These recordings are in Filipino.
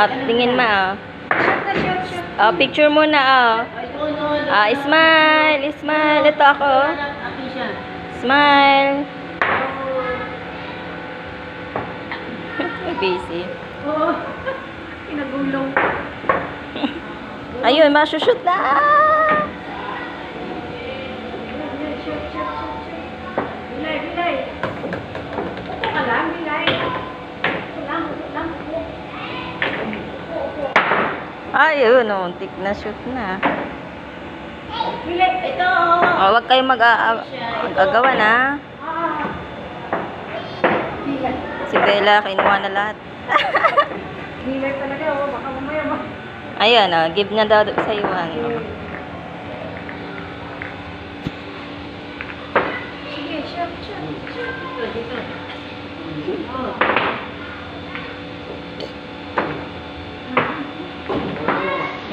At tingin ma, picture muna, smile, smile. Ito ako. Smile. Busy. Oo. Pinagulong. Ayun, masushoot na. Bilay, bilay. Upo ka lang, bilay. Upo lang, upo lang. Upo. Ayun, untik na shoot na. Bilay, ito. Huwag kayong mag-agawa na. Bilay. Si Bella, kinuha na lahat. Bilay talaga, baka mamaya ba? Ayan, give na daw sa iyo. Sige, shot, shot, shot. Dito, dito. Oh.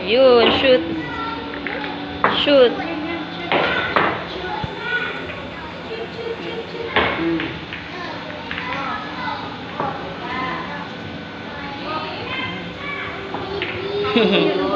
Yun, shoot. Shoot. Hehehe